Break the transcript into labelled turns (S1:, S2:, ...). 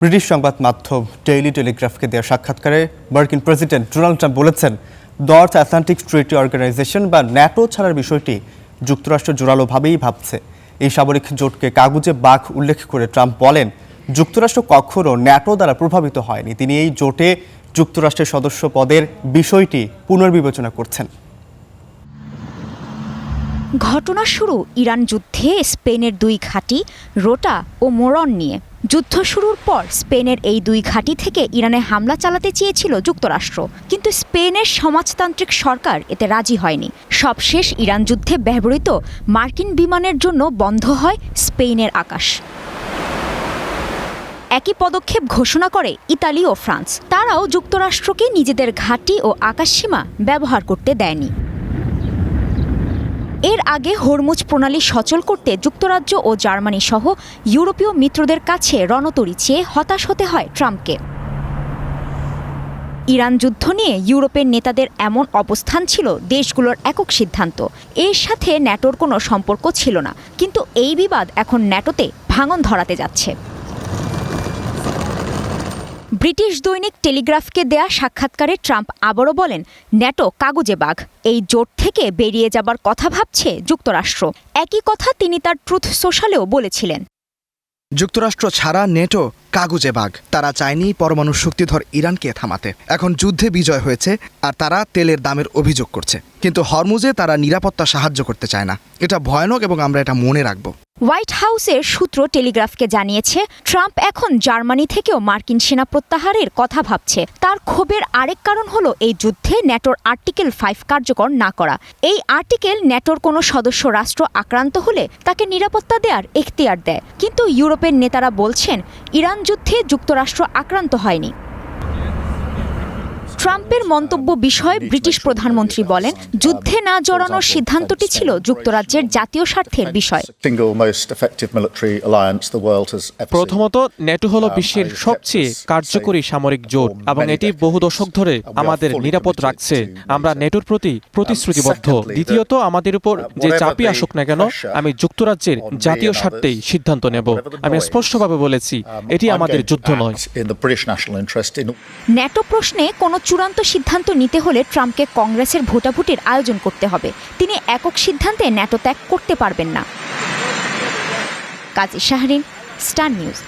S1: British সংবাদ মাধ্যম daily টেলিগ্রাফকে দেওয়া সাক্ষাৎকারে মার্কিন প্রেসিডেন্ট ডোনাল্ড ট্রাম্প বলেছেন, নর্থ আটলান্টিক ট্রিটি অর্গানাইজেশন বা ন্যাটো ছাড়ার বিষয়টি যুক্তরাষ্ট্র জোরালোভাবেই ভাবছে। এই সামরিক জোটকে কাগুজে বাঘ উল্লেখ করে ট্রাম্প বলেন, যুক্তরাষ্ট্র কখনো ন্যাটো দ্বারা প্রভাবিত হয়নি। তিনি এই জোটে যুক্তরাষ্ট্রের সদস্য পদের বিষয়টি পুনর্বিবেচনা করছেন।
S2: ঘটনা শুরু ইরান যুদ্ধে স্পেনের দুই ঘাঁটি রোটা ও মোরন নিয়ে। যুদ্ধ শুরুর পর স্পেনের এই দুই ঘাঁটি থেকে ইরানে হামলা চালাতে চেয়েছিল যুক্তরাষ্ট্র, কিন্তু স্পেনের সমাজতান্ত্রিক সরকার এতে রাজি হয়নি। সবশেষ ইরান যুদ্ধে ব্যবহৃত মার্কিন বিমানের জন্য বন্ধ হয় স্পেনের আকাশ। একই পদক্ষেপ ঘোষণা করে ইতালি ও ফ্রান্স। তারাও যুক্তরাষ্ট্রকে নিজেদের ঘাঁটি ও আকাশসীমা ব্যবহার করতে দেয়নি। এর আগে হরমুজ প্রণালী সচল করতে যুক্তরাজ্য ও জার্মানি সহ ইউরোপীয় মিত্রদের কাছে রণতরী চেয়ে হতাশ হতে হয় ট্রাম্পকে। ইরান যুদ্ধ নিয়ে ইউরোপের নেতাদের এমন অবস্থান ছিল দেশগুলোর একক সিদ্ধান্ত। এর সাথে ন্যাটোর কোনো সম্পর্ক ছিল না, কিন্তু এই বিবাদ এখন ন্যাটোতে ভাঙন ধরাতে যাচ্ছে। ব্রিটিশ দৈনিক টেলিগ্রাফকে দেয়া সাক্ষাৎকারে ট্রাম্প আবারও বলেন, ন্যাটো কাগুজে বাঘ। এই জোট থেকে বেরিয়ে যাবার কথা ভাবছে যুক্তরাষ্ট্র। একই কথা তিনি তার ট্রুথ সোশ্যালেও বলেছিলেন।
S3: যুক্তরাষ্ট্র ছাড়া নেটো কাগুজে বাঘ। তারা চায়নি পরমাণু শক্তিধর ইরানকে থামাতে। এখন যুদ্ধে বিজয় হয়েছে আর তারা তেলের দামের অভিযোগ করছে, কিন্তু হরমুজে তারা নিরাপত্তা সাহায্য করতে চায় না। এটা ভয়ানক এবং আমরা এটা মনে রাখব।
S2: হোয়াইট হাউসের সূত্র টেলিগ্রাফকে জানিয়েছে, ট্রাম্প এখন জার্মানি থেকেও মার্কিন সেনা প্রত্যাহারের কথা ভাবছে। তার ক্ষোভের আরেক কারণ হলো এই যুদ্ধে ন্যাটোর আর্টিকেল 5 কার্যকর না করা। এই আর্টিকেল ন্যাটোর কোনো সদস্য রাষ্ট্র আক্রান্ত হলে তাকে নিরাপত্তা দেওয়ার এখতিয়ার দেয়, কিন্তু ইউরোপের নেতারা বলছেন ইরান যুদ্ধে যুক্তরাষ্ট্র আক্রান্ত হয়নি। ট্রাম্পের মন্তব্য বিষয়ে ব্রিটিশ প্রধানমন্ত্রী বলেন, যুদ্ধে না জড়ানোর সিদ্ধান্তটি ছিল যুক্তরাজ্যের জাতীয় স্বার্থের বিষয়।
S4: প্রথমত, ন্যাটো হলো বিশ্বের সবচেয়ে কার্যকরী সামরিক জোট এবং এটি বহু দশক ধরে আমাদের নিরাপদ রাখছে। আমরা ন্যাটোর প্রতি প্রতিশ্রুতিবদ্ধ। দ্বিতীয়ত, আমাদের উপর যে চাপই আসুক না কেন, আমি যুক্তরাজ্যের জাতীয় স্বার্থেই সিদ্ধান্ত নেব। আমি স্পষ্টভাবে বলেছি, এটি আমাদের যুদ্ধ নয়।
S2: ন্যাটো প্রশ্নে কোনো চূড়ান্ত সিদ্ধান্ত নিতে হলে ট্রাম্পকে কংগ্রেসের ভোটাভুটির আয়োজন করতে হবে। তিনি একক সিদ্ধান্তে ন্যাটো ত্যাগ করতে পারবেন না। কাজী শাহরিন, স্টার নিউজ।